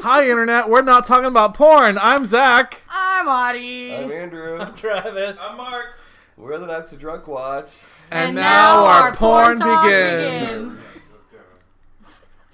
Hi, Internet. We're not talking about porn. I'm Zach. I'm Audie. I'm Andrew. I'm Travis. I'm Mark. We're the Knights of Drunk Watch. And now our porn talk begins.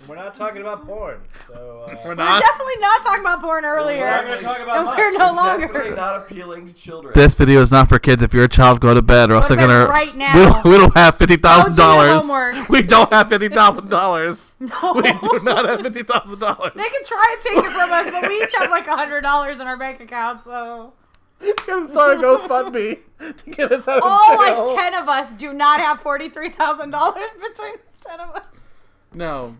We're not talking about porn, so We're We're not. definitely not talking about porn we're earlier. not going to talk about And much. we're no Definitely longer. not appealing to children. This video is not for kids. If you're a child, go to bed, or else Go they're to bed gonna. right now. We don't have $50,000. Don't do your homework. We don't have $50,000. No. We do not have $50,000. They can try and take it from us, but we each have like $100 in our bank account, so. It's starting GoFundMe to get us out of All jail. like 10 of us do not have $43,000 between the 10 of us. No.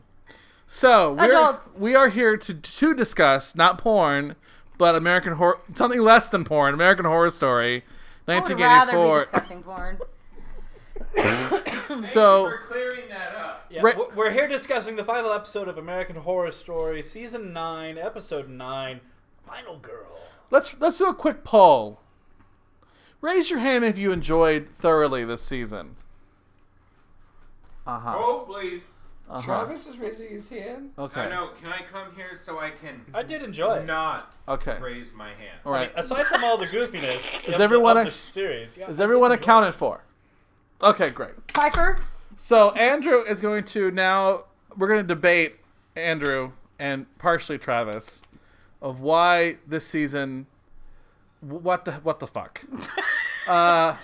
So Adults. we are here to discuss not porn, but American horror, something less than porn. American Horror Story, I would rather be 1984. discussing porn. So For clearing that up. Yeah, Right. we're here discussing the final episode of American Horror Story, Season 9, Episode 9, Final Girl. let's do a quick poll. Raise your hand if you enjoyed thoroughly this season. Oh, please. Travis is raising his hand. Okay. I know. Can I come here so I can I did enjoy it. not Okay. raise my hand? All right. Aside from all the goofiness Is of everyone the, a- of the series, yeah, Is I everyone did enjoy accounted for? Okay, great. Pfeiffer? So Andrew is going to now. We're going to debate Andrew and partially Travis of why this season. What the fuck? And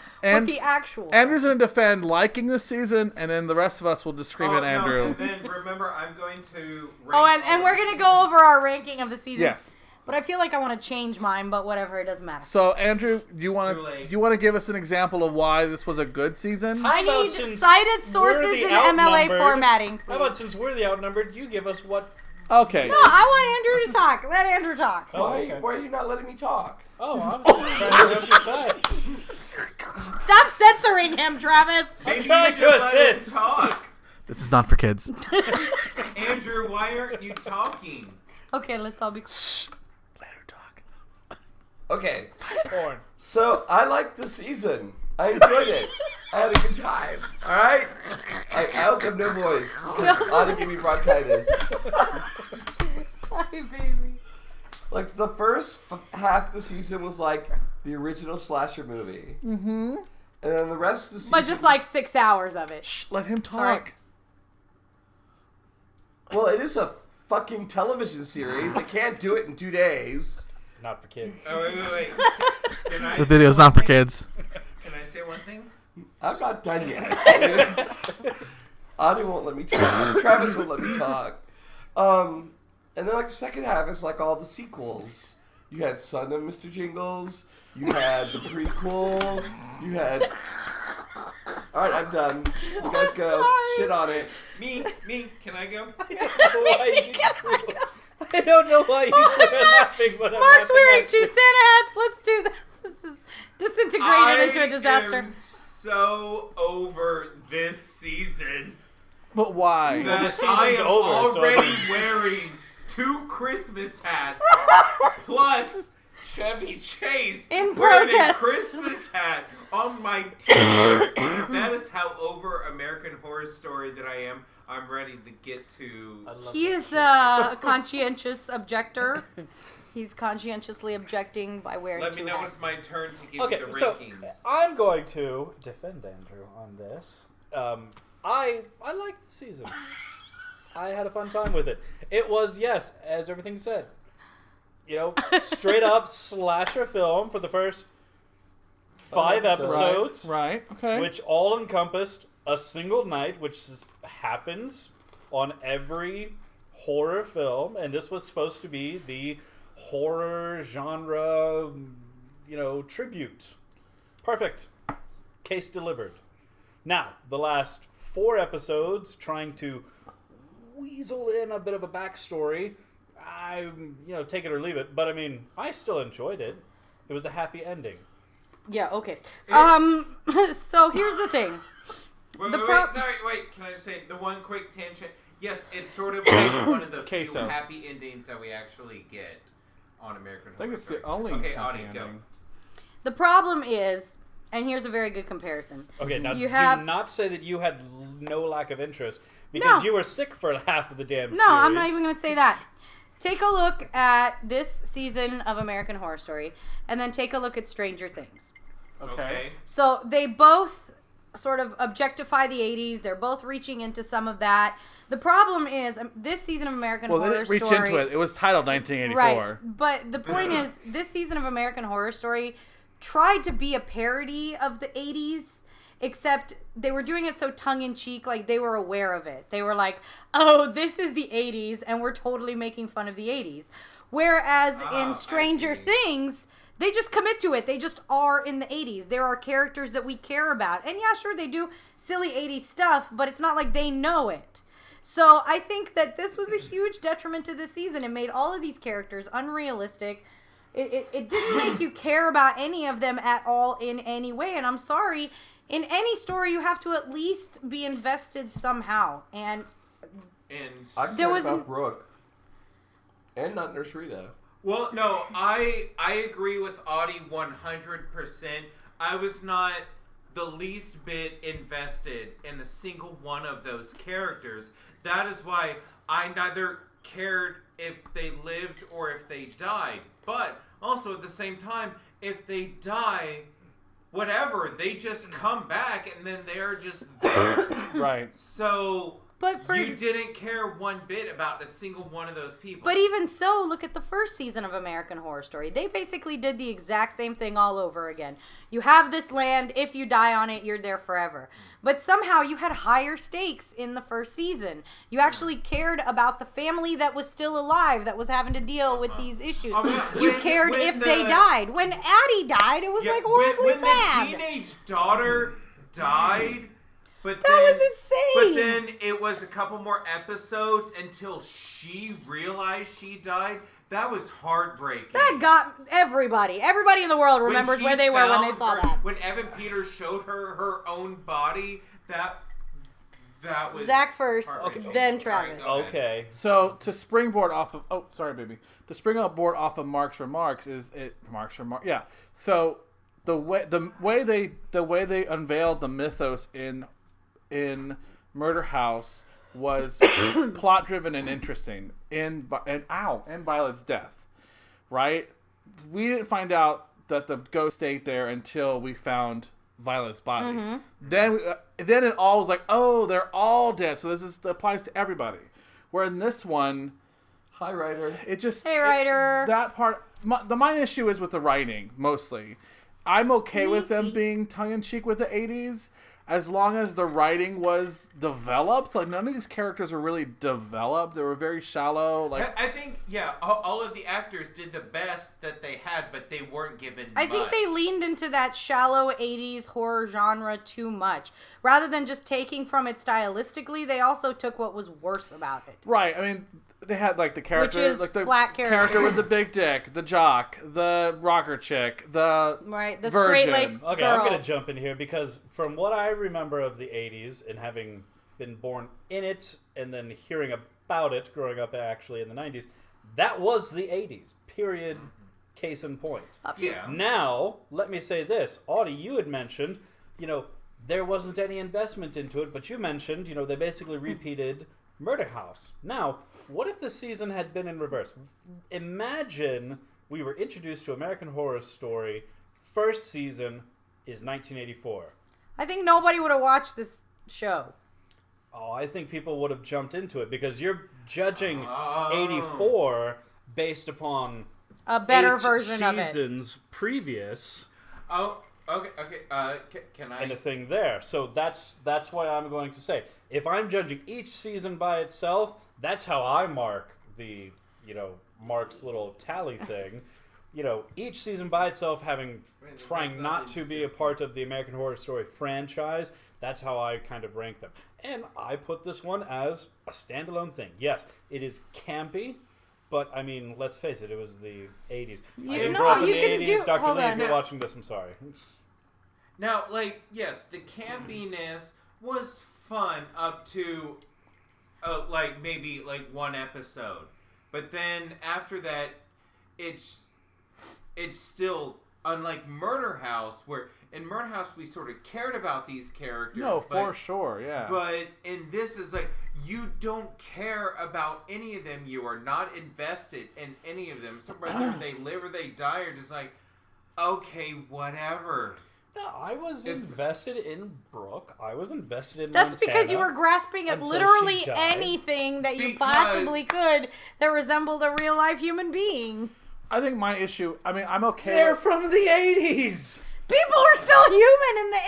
What the actual? Andrew's going to defend liking this season, and then the rest of us will just scream Oh, at Andrew. No, and then remember, I'm going to. Oh, rank and all we're the going to seasons. go over our ranking of the seasons. Yes. But I feel like I want to change mine, but whatever, it doesn't matter. So Andrew, do you want Too late. to give us an example of why this was a good season? How I about need since cited we're sources the in MLA outnumbered- formatting. How about please. since we're the outnumbered, you give us what? Okay. No, I want Andrew to talk. Let Andrew talk. Oh, Why, okay. why are you not letting me talk? Oh, I'm just trying to get your side. Stop censoring him, Travis. Maybe you trying should to let him assist. talk. This is not for kids. Andrew, why aren't you talking? Okay, let's all be. Shh. Let her talk. Okay, Porn. so I liked the season. I enjoyed it. I had a good time. All right. I also have no voice. Ought to give me bronchitis. Hi, baby. Like the first half of the season was like the original slasher movie. Mm-hmm. And then the rest of the season. But just like 6 hours of it. Shh. Let him talk. Sorry. Well, it is a fucking television series. They can't do it in 2 days. Not for kids. Oh, wait. Can I The say video's one not for thing? kids. Can I say one thing? I'm not done yet. Audie won't let me talk. Travis won't let me talk. And then like the second half is like all the sequels. You had Son of Mr. Jingles. You had the prequel. You had. All right, I'm done. You guys I'm go. sorry. Shit on it. Me, can I go? I don't know why you two are laughing, but I'm Mark's laughing wearing at 2 you. Santa hats. Let's do this. This is disintegrated into a disaster. I am so over this season But why? Well, the that season's I am over, so I already mean- wearing 2 Christmas hats plus Chevy Chase In wearing protest. a Christmas hat on my t-shirt. That is how over American Horror Story that I am. I'm ready to get to. He is a conscientious objector. He's conscientiously objecting by wearing Let me 2 know hats. it's my turn to give Okay, you the so rankings. I'm going to defend Andrew on this. I liked the season. I had a fun time with it. It was, yes, as everything said, straight up slasher film for the first 5 episodes, Right. Okay. which all encompassed a single night, which happens on every horror film, and this was supposed to be the horror genre, tribute. Perfect. Case delivered. Now, the last 4 episodes, trying to weasel in a bit of a backstory. Take it or leave it, but I mean, I still enjoyed it. It was a happy ending. Yeah, okay. So here's the thing. Wait, The wait, prob- wait, can I just say the one quick tangent? Yes, it's sort of like one of the few Queso. happy endings that we actually get on American I think Horror it's the Story. only. Okay, happy Audie, go. ending. The problem is, and here's a very good comparison. Okay, now You do have- not say that you had no lack of interest because No. you were sick for half of the damn series. No, I'm not even going to say that. take a look at this season of American Horror Story, and then take a look at Stranger Things. Okay. So they both sort of objectify the 80s. They're both reaching into some of that. The problem is, this season of American Well, they Horror didn't reach Story... into it. It was titled 1984. Right. But the point is, this season of American Horror Story tried to be a parody of the 80s, except they were doing it so tongue-in-cheek, like they were aware of it. They were like, oh, this is the 80s, and we're totally making fun of the 80s. Whereas in Stranger Things, they just commit to it. They just are in the 80s. There are characters that we care about. And yeah, sure, they do silly 80s stuff, but it's not like they know it. So I think that this was a huge detriment to this season. It made all of these characters unrealistic. It didn't make you care about any of them at all in any way. And I'm sorry, in any story, you have to at least be invested somehow. And I there cared was about Brooke. And not Nurse Rita. Well, no, I agree with Audie 100%. I was not the least bit invested in a single one of those characters. That is why I neither cared if they lived or if they died. But also at the same time, if they die, whatever, they just come back and then they're just there. Right. So But for you didn't care one bit about a single one of those people. But even so, look at the first season of American Horror Story. They basically did the exact same thing all over again. You have this land. If you die on it, you're there forever. But somehow you had higher stakes in the first season. You actually cared about the family that was still alive, that was having to deal with these issues. You cared if they died. When Addie died, it was like horribly when sad. the teenage daughter died, but That then, was insane. But then it was a couple more episodes until she realized she died. That was heartbreaking. That got everybody. Everybody in the world remembers she where they were when they found saw her- that. When Evan Peters showed her her own body, that was Zach first, heartbreaking. then Sorry, Travis. go ahead. Okay. So to springboard off of to springboard off of Mark's remarks yeah. So the way they unveiled the mythos in Murder House was plot driven and interesting and Violet's death, right? We didn't find out that the ghost stayed there until we found Violet's body. Mm-hmm. Then it all was like, oh, they're all dead. So this applies to everybody. Where in this one, Hi, writer. it just Hey, writer. that part. My issue is with the writing mostly. I'm okay with them Easy. being tongue in cheek with the 80s. As long as the writing was developed, like none of these characters were really developed. They were very shallow. Like I think, all of the actors did the best that they had, but they weren't given I think they much. leaned into that shallow 80s horror genre too much. Rather than just taking from it stylistically, they also took what was worse about it. right. I mean, they had like the character, Which is like the flat character with the characters. big dick, the jock, the rocker chick, the Right? The virgin. straight-laced Okay, girl. I'm going to jump in here because from what I remember of the 80s and having been born in it and then hearing about it growing up actually in the 90s, that was the 80s. Period. Case in point. Yeah. Now, let me say this. Audie, you had mentioned, there wasn't any investment into it, but you mentioned, they basically repeated Murder House. Now, what if the season had been in reverse? Imagine we were introduced to American Horror Story. First season is 1984. I think nobody would have watched this show. Oh, I think people would have jumped into it because you're judging Oh. 84 based upon A better 8 version of it. seasons previous. Oh, okay. Can I? And a thing there. So that's why I'm going to say, if I'm judging each season by itself, that's how I mark the, Mark's little tally thing. Each season by itself trying not to be a part of the American Horror Story franchise, that's how I kind of rank them. And I put this one as a standalone thing. Yes, it is campy, but I mean, let's face it, it was the 80s. I didn't grow up in the 80s. Dr. hold Lee, if on. you're watching this, I'm sorry. Now, yes, the campiness was fun up to, maybe one episode, but then after that, it's still unlike Murder House, where in Murder House we sort of cared about these characters. No, but, for sure, yeah. But in this is you don't care about any of them. You are not invested in any of them. So whether they live or they die, you're just like, okay, whatever. No, I was invested in Brooke. I was invested in That's Montana because you were grasping at until literally she died. anything that you Because- possibly could that resembled a real life human being. I think my issue. I mean, I'm okay. They're with- from the 80s. People were still human in the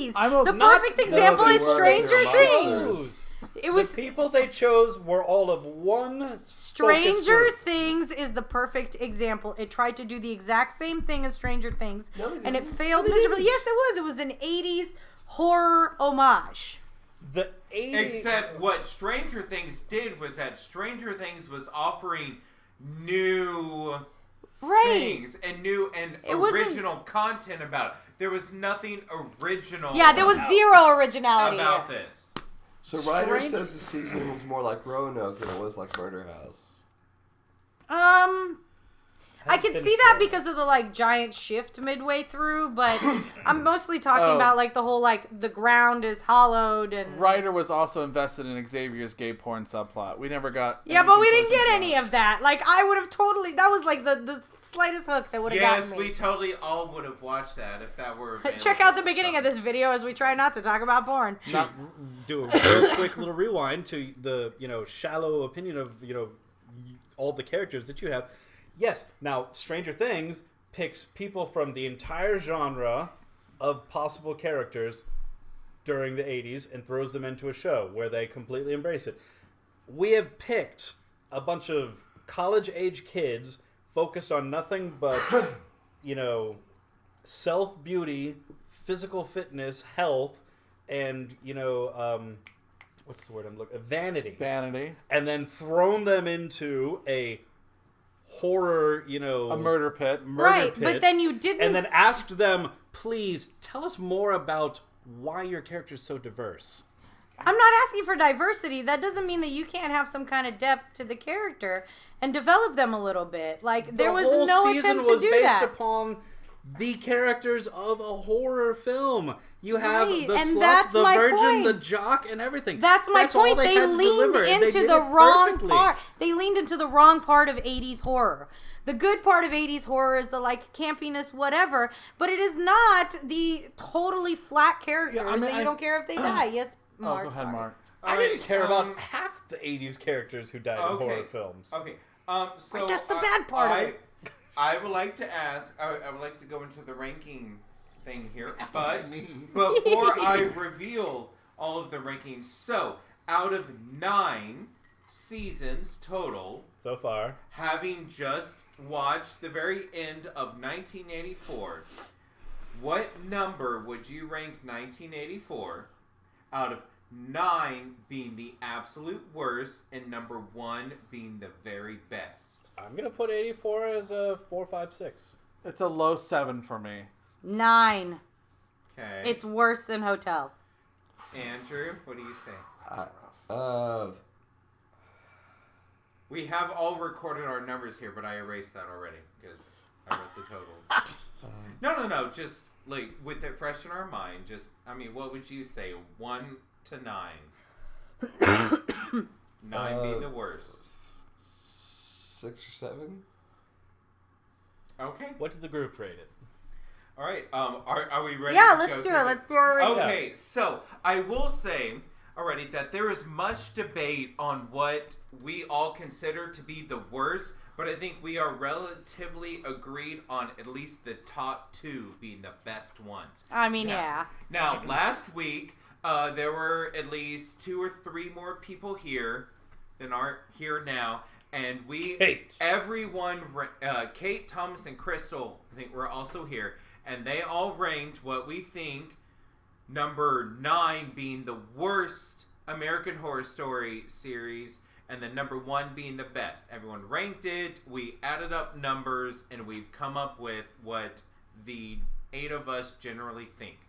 80s. I'm The not- perfect No, example they is weren't. Stranger They were Things. monsters. It was The people they chose were all of one focus Stranger group. Things is the perfect example. It tried to do the exact same thing as Stranger Things, No, they and it didn't. failed No, they miserably. didn't. Yes, it was. It was an 80s horror homage. The 80s. Except what Stranger Things did was that Stranger Things was offering new Right. things and new and It wasn't- original content about it. There was nothing original. Yeah, there was zero originality. about there. this. So Ryder Strange- says the season was more like Roanoke than it was like Murder House. I could see that because of the like giant shift midway through, but I'm mostly talking Oh. about like the whole like the ground is hollowed and Ryder was also invested in Xavier's gay porn subplot. We never got. yeah, any but we didn't conclusions get on any it. of that. Like I would have totally. That was like the slightest hook that would have Yes, gotten me. we totally all would have watched that if that were available. Check out the beginning of this video as we try not to talk about porn. to do a real quick little rewind to the shallow opinion of all the characters that you have. Yes, now Stranger Things picks people from the entire genre of possible characters during the 80s and throws them into a show where they completely embrace it. We have picked a bunch of college-age kids focused on nothing but self-beauty, physical fitness, health, and what's the word I'm looking? Vanity. Vanity, And then thrown them into a horror, a murder pit. murder Right, pit, but then you didn't. and then asked them, please tell us more about why your character's so diverse. I'm not asking for diversity. That doesn't mean that you can't have some kind of depth to the character and develop them a little bit. Like there was The whole no season attempt to was do based that. upon the characters of a horror film. You have Right, the and slut, that's the my virgin, point. the jock, and everything. That's my all point. They had to leaned deliver, and they into did the it wrong perfectly. part. They leaned into the wrong part of 80s horror. The good part of 80s horror is the like campiness, whatever, but it is not the totally flat characters I mean, that you don't care if they die. Yes, Oh, Mark. go ahead, sorry. Mark. I Alright, didn't care about half the 80s characters who died in Okay. horror films. Okay. So Right, that's the bad part of it. I would like to ask. I would like to go into the ranking thing here, but before I reveal all of the rankings, so out of 9 seasons total, So far. having just watched the very end of 1984, what number would you rank 1984 out of 9 being the absolute worst and number 1 being the very best? I'm going to put 84 as a 4, 5, 6. It's a low 7 for me. 9. Okay. It's worse than Hotel. Andrew, what do you think? We have all recorded our numbers here, but I erased that already because I wrote the totals. No. Just like with it fresh in our mind. Just, I mean, what would you say? 1 to 9. 9 being the worst. 6 or 7. Okay. What did the group rate it? All right. Are we ready? Yeah, to let's go do through it. Let's do our ranking. Okay, so I will say already that there is much debate on what we all consider to be the worst, but I think we are relatively agreed on at least the top 2 being the best ones. I mean, yeah. Now, last week, there were at least 2 or 3 more people here than are here now. And Kate. everyone, Kate, Thomas, and Crystal, I think were also here. And they all ranked what we think number 9 being the worst American Horror Story series and the number 1 being the best. Everyone ranked it. We added up numbers and we've come up with what the 8 of us generally think.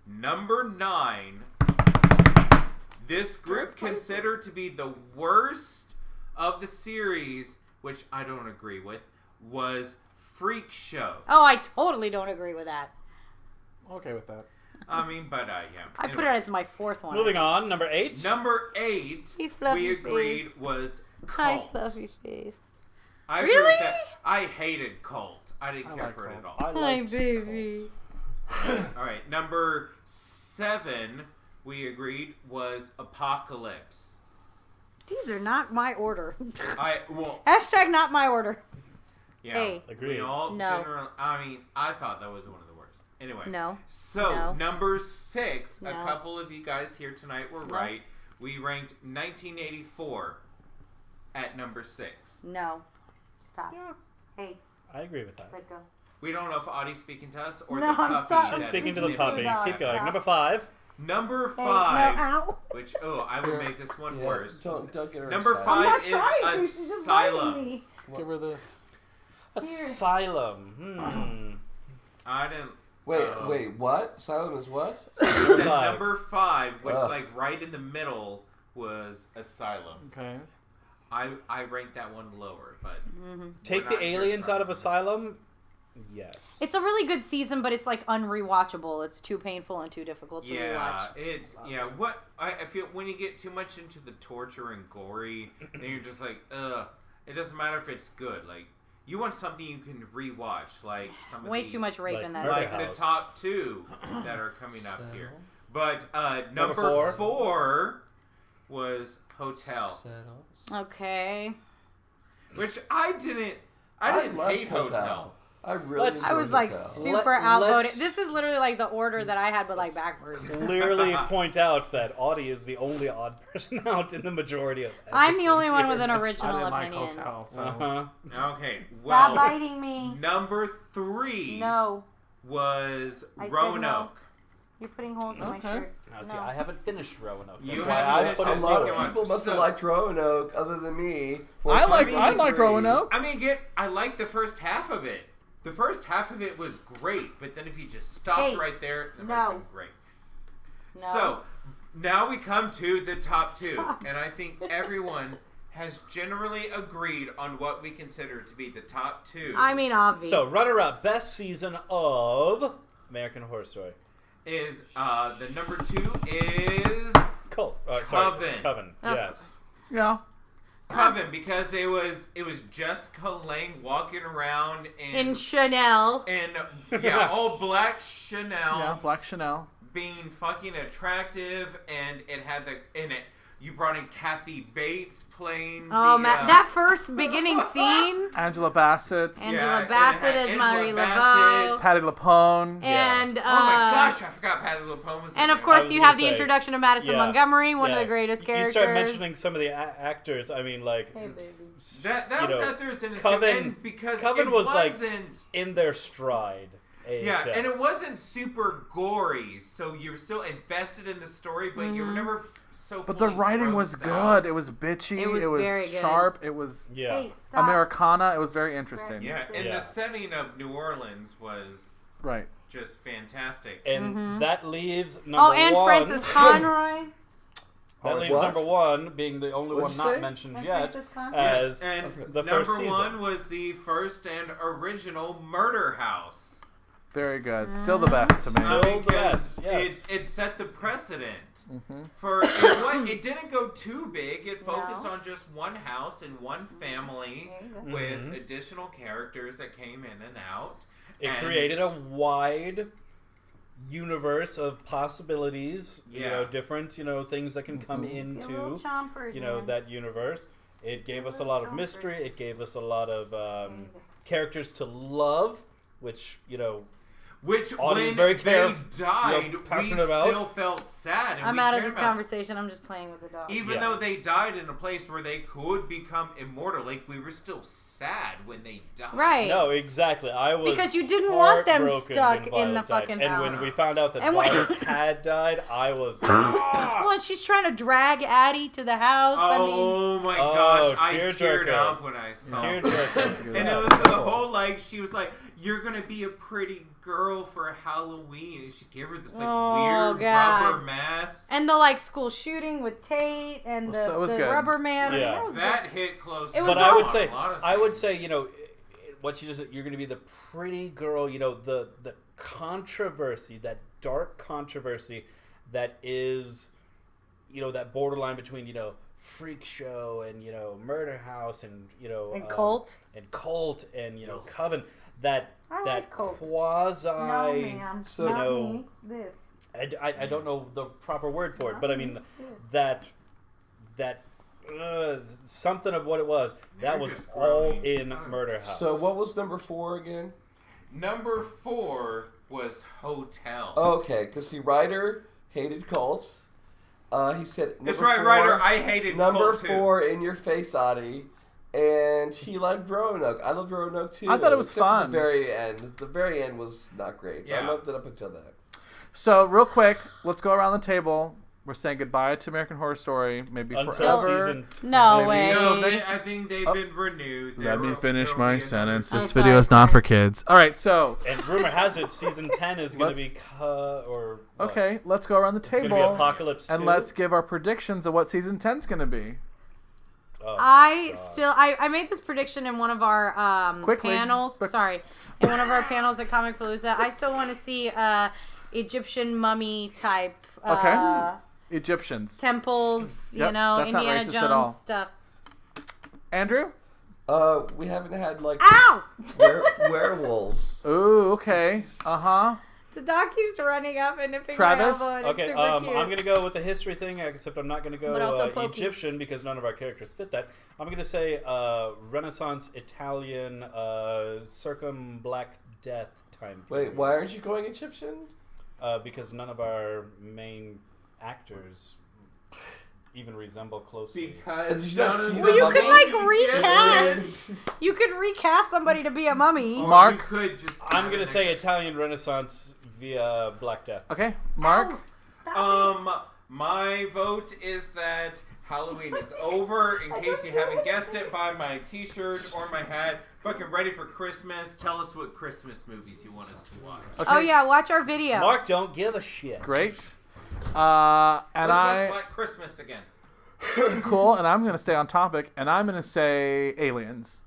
Number 9, this group considered to be the worst of the series, which I don't agree with, was Freak Show. Oh, I totally don't agree with that. Okay with that. I mean, but yeah. I put it as my fourth one. Moving on, number 8. Number 8, Hey, fluffy we agreed face. was Hi, Cult. fluffy face. I agree with Really? that. I hated Cult. I didn't care like for it at Cult. all. Hi, baby. All right, number 7, we agreed was Apocalypse. These are not my order. Hashtag not my order. Yeah. Hey. Agreed. We all No. I mean, I thought that was one of the worst. Anyway. No. So, No. number 6, a No. couple of you guys here tonight were right. We ranked 1984 at number 6. No. Stop. Yeah. Hey, I agree with that. let go. We don't know if Audie's speaking to us or No, the I'm puppy. stop. She's that speaking is to the nibbling puppy. No, Keep going. stop. Number 5. Number Hey, 5, no, ow. which, I would make this one Yeah, worse. don't get her Number excited. I'm not 5 trying to. is She's just biting Asylum. me. Give her this. Asylum. I didn't. Wait, what? Silent is what? Said 5. number 5, which Ugh. like right in the middle was Asylum. Okay. I ranked that one lower, but Take we're the not here aliens to out talk of about Asylum. Yes. It's a really good season, but it's like unrewatchable. It's too painful and too difficult to Yeah, rewatch. it's What I feel when you get too much into the torture and gory, then you're just like, ugh. It doesn't matter if it's good. Like you want something you can rewatch, like some of Way the, too much rape like in that Murder like season. the House. top 2 that are coming up here. But number four. 4 was Hotel, Okay. which I didn't loved hate Hotel. I really Let's- I was enjoyed like Hotel. super Let's- outvoted. This is literally like the order that I had, but like backwards. Clearly point out that Audie is the only odd person out in the majority of I'm the only one with an I original didn't like opinion. Hotel, so. Uh-huh. Okay, Stop well, biting me. number 3 No. was I said Roanoke. You're putting holes in my Okay. shirt. Now, see, No. I haven't finished Roanoke. That's You why haven't I finished put it, it A so lot you of can- people must have So- liked Roanoke, other than me. I like 43. Roanoke. I mean, I like the first half of it. The first half of it was great, but then if you just stopped Hey, right there, it would no. have been great. No. So, now we come to the top 2, Stop. and I think everyone has generally agreed on what we consider to be the top 2. I mean, obvious. So, runner-up, best season of American Horror Story. is the number 2 is Cool. Sorry. Coven. Coven. Of Yes. Yeah. Coven, because it was Jessica Lange walking around in Chanel. all black Chanel. Yeah, Black Chanel. Being fucking attractive, and it had you brought in Kathy Bates playing. Oh the, man, that first beginning scene. Angela Bassett. Angela it Bassett had as Angela Marie Bassett. Laveau. Patti LuPone. And Oh my gosh, I forgot Patty LuPone was. in and of there. course was you gonna have the say, introduction of Madison yeah, Montgomery, one of yeah. the greatest characters. You start mentioning some of the actors. I mean, like Hey, baby. that you was know, out there as innocent, Coven- and because Coven it was, like, wasn't. in their stride. Yeah, AHS. and it wasn't super gory, so you were still invested in the story, but you were never so. But the fully writing was grossed good. out. It was bitchy. It was very good. sharp. It was Yeah. Hey, stop. Americana. It was very interesting. Yeah, and Yeah. the setting of New Orleans was Right. just fantastic. And that leaves number Oh, and one. Francis Conroy. That Oh, leaves what? number one being the only What'd one you not say? mentioned And yet Francis Conroy. as And the number first season. 1 was the first and original Murder House. Very good. Still the best to me. Still the Because best, yes. it set the precedent Mm-hmm. for it didn't go too big. It focused No. on just one house and one family There you go. with Mhm. additional characters that came in and out. It And- created a wide universe of possibilities. You Yeah. know, different things that can come Get little into chompers in. that universe. It gave us a lot of mystery. It gave us a lot of characters to love, which Which Audie's when very they died, we passionate about. still felt sad. And I'm we out of cared this about conversation. I'm just playing with the dog. Even Yeah. though they died in a place where they could become immortal, like we were still sad when they died. Right. no, exactly. I was Because you didn't want them heartbroken stuck when in the Violet died. fucking And when house. we found out that And when- Violet had died, I was Well, and she's trying to drag Addie to the house. I mean, Oh my Oh, gosh, I tearjerker. teared up when I saw it. tearjerker. And it was the whole she was like, "You're gonna be a pretty girl for Halloween," and she gave her this Oh, weird God. rubber mask. and the school shooting with Tate and So it was the good. rubber man. I mean, Yeah. that was That hit close. It to was But I would awesome. say, a lot of I would things. say, what you're going to be the pretty girl. You know, the controversy, that dark controversy, that is, you know, that borderline between, you know, freak show and, you know, murder house and, you know, And cult. and, you know, coven. That I that like cult. quasi. No, ma'am. So- Not No. me. This. I don't know the proper word for it, Not but I me. mean This. that something of what it was. That You're was just all growing. in Murder House. So what was number 4 again? Number 4 was Hotel. Okay, because see, Ryder hated cults. He said That's number right, 4, Ryder. I hated number Cult too. 4 in your face, Adi. And he liked Roanoke. I loved Roanoke too. I thought it was except for fun. The very end. The very end was not great. But I Yeah. loved it up until that. So real quick, let's go around the table. We're saying goodbye to American Horror Story, maybe until forever. season. No Maybe way. until No, next- I think they've Oh. been renewed. Let me finish There'll my be another sentence. season. This sorry, video is not sorry. for kids. All right, so And rumor has it season 10 is going to be Let's- or what? okay, let's go around the It's going to be table Apocalypse 2. and let's give our predictions of what season 10 is going to be. Oh, I made this prediction in one of our Quickly. panels. Quick. Sorry, in one of our panels at Comic Palooza. I still want to see Egyptian mummy type. Okay. Egyptians. Temples, Yep, you know, that's not Indiana racist at all. Jones stuff. Andrew? We haven't had like Ow! werewolves. Ooh, okay. Uh-huh. The dog keeps running up and nipping Travis? my elbow, and Okay, it's super I'm cute. going to go with the history thing, except I'm not going to go But also pokey. Egyptian because none of our characters fit that. I'm going to say Renaissance Italian circum Black Death time. Wait, period. why aren't you going Egyptian? Because none of our main actors even resemble closely. Because Did you not none of see the Well, you Mummy? could like Yeah. recast. You could recast somebody to be a mummy. Or Mark? you could just I'm going to say Italian Renaissance via Black Death. Okay, Mark? My vote is that Halloween is over. In case you haven't guessed it by my T-shirt or my hat, fucking ready for Christmas. Tell us what Christmas movies you want us to watch. Okay, Oh yeah, watch our video. Mark, don't give a shit. great. And Let's watch Black Christmas again. cool, and I'm going to stay on topic, and I'm going to say aliens.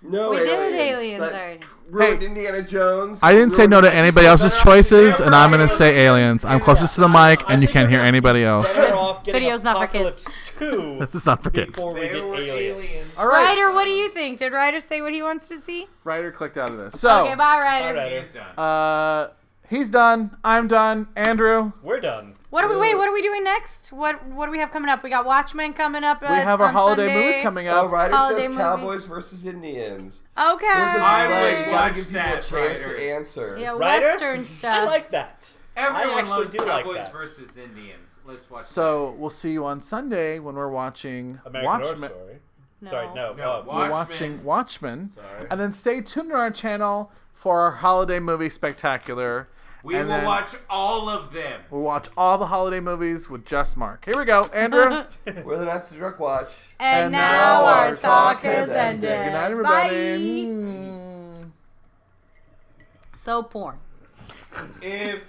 No, We did aliens. aliens That already. ruined Indiana Jones. I didn't say no to Ruined- anybody else's Better off- choices, and I'm going to say aliens. I'm closest to the mic, and you can't hear anybody else. Better off getting video's not for Apocalypse 2 This is not for kids. before we They get were aliens. aliens. All right. Ryder, what do you think? Did Ryder say what he wants to see? Ryder clicked out of this. So, Okay, bye, Ryder. All right. He's done. he's done. I'm done. Andrew, We're done. What are we doing next? What do we have coming up? We got Watchmen coming up. we have our on holiday Sunday. movies coming Oh, up. Ryder Holiday says movies. Cowboys versus Indians. Okay. There's a I delay. would You gotta watch give people a that, chance Ryder. to answer. Yeah, Ryder? Western stuff. I like that. Everyone I actually loves do like Cowboys that. versus Indians. Let's watch. So, we'll see you on Sunday when we're watching American Watchmen. Horror Story. No. Sorry, no. No, We're Watchmen. watching Watchmen. Sorry. And then stay tuned to our channel for our holiday movie spectacular. We And will then watch all of them. We'll watch all the holiday movies with just Mark. Here we go, Andrew. We're the Nice to Drunk Watch. And now our talk has ended. Good night, everybody. Bye. Mm. So porn. If